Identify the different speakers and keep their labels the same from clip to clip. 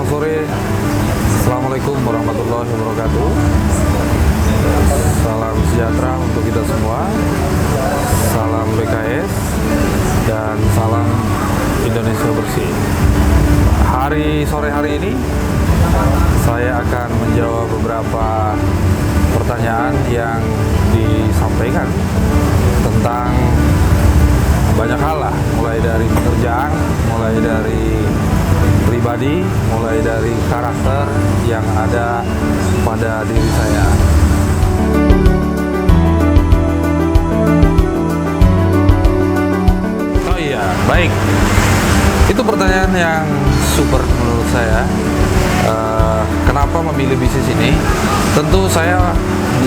Speaker 1: sore. Assalamualaikum warahmatullahi wabarakatuh. Salam sejahtera untuk kita semua. Salam BKS dan salam Indonesia bersih. Sore hari ini saya akan menjawab beberapa pertanyaan yang disampaikan tentang banyak hal lah, mulai dari pekerjaan, mulai dari pribadi, mulai dari karakter yang ada pada diri saya. Oh iya, baik. Itu pertanyaan yang super menurut saya. Kenapa memilih bisnis ini? Tentu saya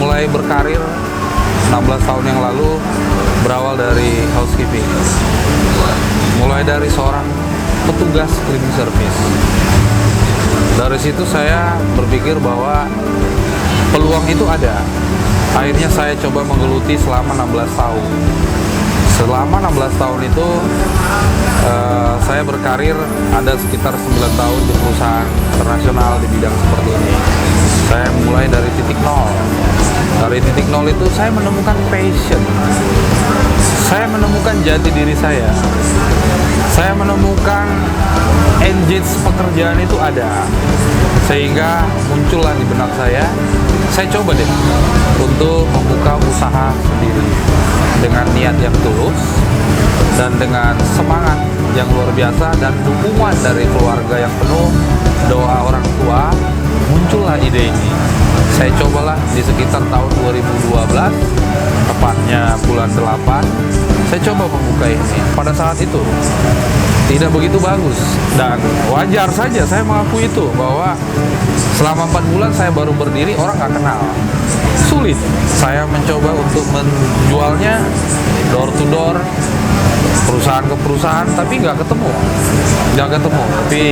Speaker 1: mulai berkarir 16 tahun yang lalu berawal dari housekeeping. Mulai dari seorang petugas cleaning service. Dari situ saya berpikir bahwa peluang itu ada. Akhirnya saya coba menggeluti selama 16 tahun. Selama 16 tahun itu saya berkarir ada sekitar 9 tahun di perusahaan internasional di bidang seperti ini. Saya mulai dari titik nol. Dari titik nol itu saya menemukan passion. Saya menemukan jati diri saya. Saya menemukan engage pekerjaan itu ada. Sehingga muncullah di benak saya coba deh untuk membuka usaha sendiri dengan niat yang tulus dan dengan semangat yang luar biasa dan dukungan dari keluarga yang penuh, doa orang tua, muncullah ide ini. Saya cobalah di sekitar tahun 2012, tepatnya bulan 8, saya coba membuka ini. Pada saat itu tidak begitu bagus dan wajar saja saya mengakui itu bahwa selama 4 bulan saya baru berdiri, orang nggak kenal. Sulit. Saya mencoba untuk menjualnya door to door, perusahaan ke perusahaan, tapi nggak ketemu. Tapi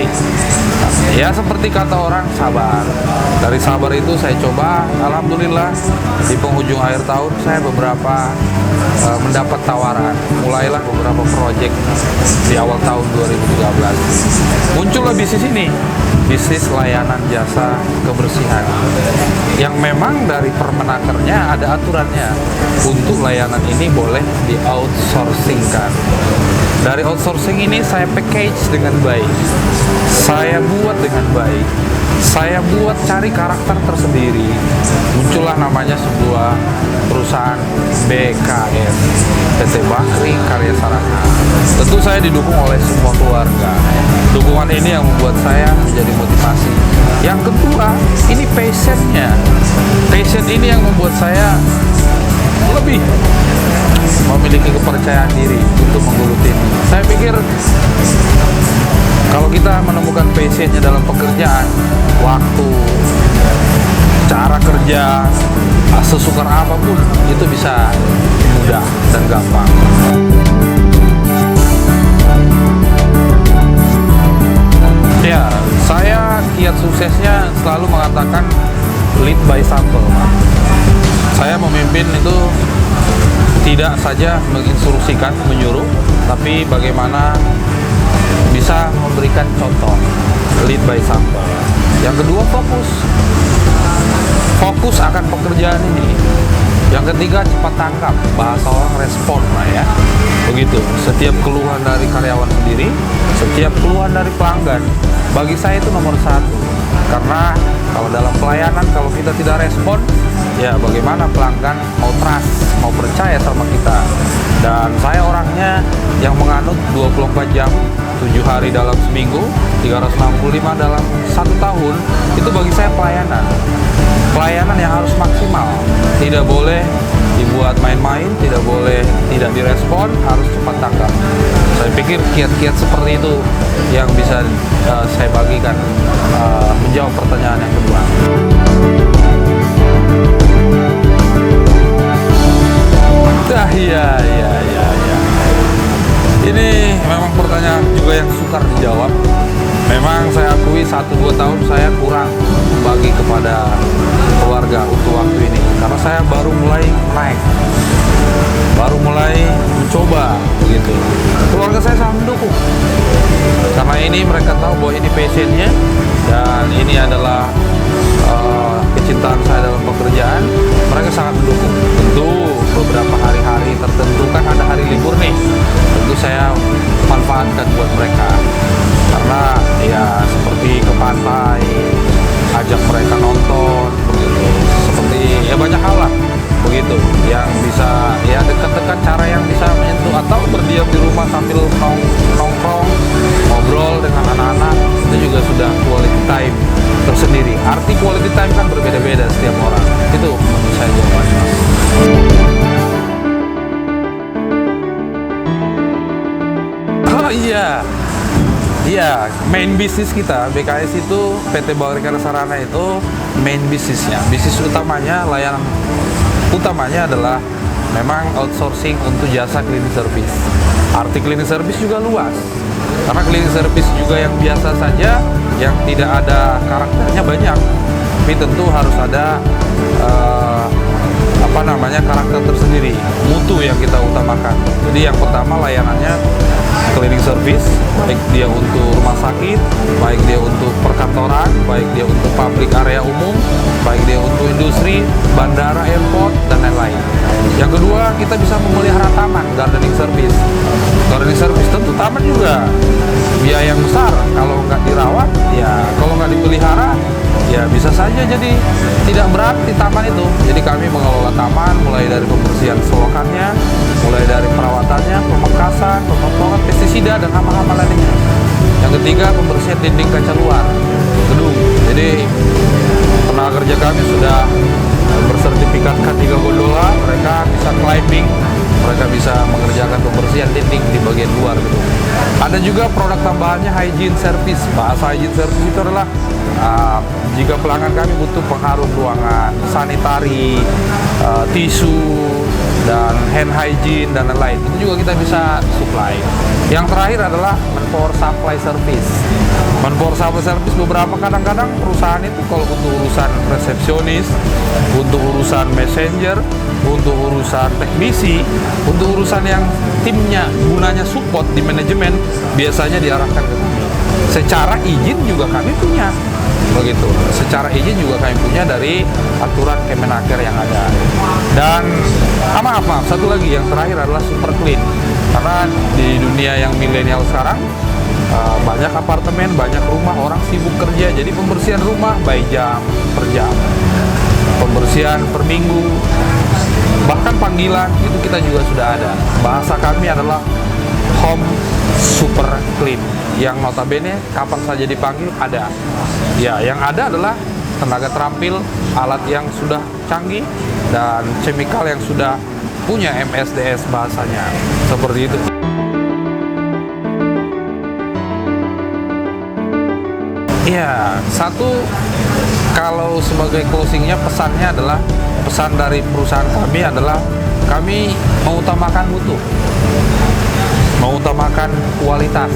Speaker 1: ya seperti kata orang, sabar. Dari sabar itu saya coba, alhamdulillah di penghujung akhir tahun saya beberapa mendapat tawaran. Mulailah beberapa proyek di awal tahun 2013. Muncullah bisnis ini, bisnis layanan jasa kebersihan, yang memang dari permenakernya ada aturannya. Untuk layanan ini boleh di outsourcingkan. Dari outsourcing ini saya package dengan baik, saya buat dengan baik, saya buat cari karakter tersendiri. Muncullah namanya sebuah perusahaan BKS, PT Bakri Karya Sarana. Tentu saya didukung oleh semua keluarga. Dukungan ini yang membuat saya menjadi motivasi. Yang kedua, ini passionnya. Passion ini yang membuat saya lebih memiliki kepercayaan diri untuk menggeluti ini. Saya pikir kalau kita menemukan passionnya dalam pekerjaan, waktu, cara kerja, sesukar apapun itu bisa mudah dan gampang. Ya, saya kiat suksesnya selalu mengatakan lead by example. Saya memimpin itu tidak saja menginstruksikan, menyuruh, tapi bagaimana bisa memberikan contoh, lead by example. Yang kedua, fokus akan pekerjaan ini. Yang ketiga, cepat tanggap, bahasa orang respon lah ya. Begitu, setiap keluhan dari karyawan sendiri, setiap keluhan dari pelanggan, bagi saya itu nomor satu. Karena kalau dalam pelayanan, kalau kita tidak respon, ya bagaimana pelanggan mau trust, mau percaya sama kita. Dan saya orangnya yang menganut 24 jam, 7 hari dalam seminggu, 365 dalam 1 tahun. Itu bagi saya pelayanan. Pelayanan yang harus maksimal, tidak boleh dibuat main-main, tidak boleh tidak direspon, harus cepat tanggap. Saya pikir kiat-kiat seperti itu yang bisa saya bagikan menjawab pertanyaan yang kedua. Iya. Ini memang pertanyaan juga yang sukar dijawab. Memang saya akui 1-2 tahun saya kurang bagi kepada keluarga untuk waktu ini, karena saya baru mulai naik, baru mulai mencoba begitu. Keluarga saya sangat mendukung karena ini mereka tahu bahwa ini passionnya, dan ini adalah kecintaan saya dalam pekerjaan, mereka sangat mendukung. Tentu beberapa hari-hari tertentu kan ada hari libur nih, tentu saya manfaatkan buat mereka, karena ya seperti ke pantai, ajak mereka nonton begitu, seperti ya banyak hal lah begitu yang bisa ya dekat-dekat, cara yang bisa menyentuh, atau berdiam di rumah sambil nongkrong ngobrol dengan anak-anak, itu juga sudah quality time tersendiri. Arti quality time kan berbeda-beda setiap orang. Itu menurut saya jawabannya. Oh iya, main bisnis kita BKS itu, PT Bawarikarya Sarana itu main bisnisnya, bisnis utamanya, layanan utamanya adalah memang outsourcing untuk jasa cleaning service. Arti cleaning service juga luas, karena cleaning service juga yang biasa saja, yang tidak ada karakternya banyak, tapi tentu harus ada karakter tersendiri, mutu yang kita utamakan. Jadi yang pertama layanannya cleaning service, baik dia untuk rumah sakit, baik dia untuk perkantoran, baik dia untuk publik area umum, baik dia untuk industri, bandara, airport, dan lain-lain. Yang kedua, kita bisa memelihara taman, gardening service. Gardening service tentu taman juga biaya yang besar, kalau nggak dirawat, ya kalau nggak dipelihara, ya bisa saja jadi tidak berarti taman itu. Jadi kami mengelola taman mulai dari pembersihan selokannya, mulai dari perawatannya, pemangkasan, pemotongan pestisida dan hama-hama lainnya. Yang ketiga, pembersihan dinding kaca luar gedung. Jadi tenaga kerja kami sudah bersertifikat K3 Gondola, mereka bisa climbing, mereka bisa mengerjakan pembersihan dinding di bagian luar gedung. Ada juga produk tambahannya hygiene service. Bahasa hygiene service itu adalah jika pelanggan kami butuh pengharum ruangan, sanitari, tisu, dan hand hygiene dan lain-lain, itu juga kita bisa supply. Yang terakhir adalah manpower supply service. Manpower supply service beberapa kadang-kadang perusahaan itu kalau untuk urusan resepsionis, untuk urusan messenger, untuk urusan teknisi, untuk urusan yang timnya gunanya support di manajemen, biasanya diarahkan ke kami. Secara izin juga kami punya, begitu. Secara izin juga kami punya dari aturan Kemenaker yang ada. Dan maaf, satu lagi yang terakhir adalah super clean. Karena di dunia yang milenial sekarang banyak apartemen, banyak rumah, orang sibuk kerja, jadi pembersihan rumah by jam per jam, pembersihan per minggu, bahkan panggilan itu kita juga sudah ada. Bahasa kami adalah home super clean, yang notabene kapan saja dipanggil ada. Ya, yang ada adalah tenaga terampil, alat yang sudah canggih, dan chemical yang sudah punya MSDS bahasanya, seperti itu. Ya, satu, kalau sebagai closingnya pesannya adalah, pesan dari perusahaan kami adalah kami mengutamakan mutu, mengutamakan kualitas,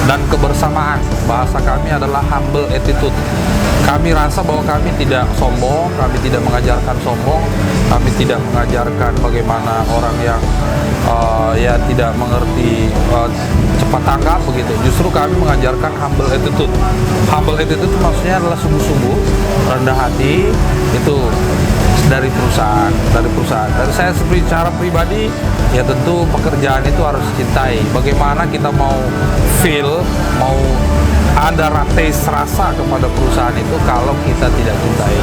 Speaker 1: dan kebersamaan. Bahasa kami adalah humble attitude. Kami rasa bahwa kami tidak sombong, kami tidak mengajarkan sombong, kami tidak mengajarkan bagaimana orang yang ya tidak mengerti cepat tanggap begitu. Justru kami mengajarkan humble attitude. Humble attitude maksudnya adalah sungguh-sungguh, rendah hati, itu dari perusahaan. Dari saya secara pribadi, ya tentu pekerjaan itu harus cintai. Bagaimana kita mau feel, mau ada rasa kepada perusahaan itu kalau kita tidak cintai.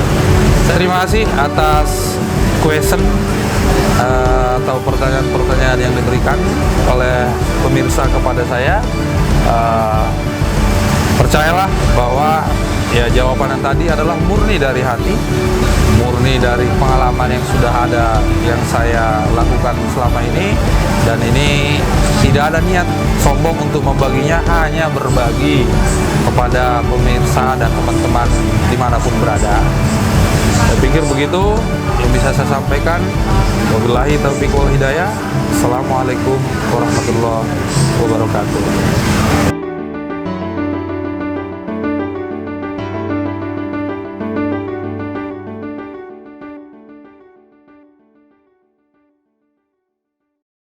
Speaker 1: Terima kasih atas question atau pertanyaan-pertanyaan yang diberikan oleh pemirsa kepada saya. Percayalah bahwa ya jawaban yang tadi adalah murni dari hati, murni dari pengalaman yang sudah ada, yang saya lakukan selama ini, dan ini tidak ada niat sombong untuk membaginya, hanya berbagi kepada pemirsa dan teman-teman dimanapun berada. Saya pikir begitu yang bisa saya sampaikan. Wabillahi taufiq wal hidayah. Assalamualaikum warahmatullahi wabarakatuh.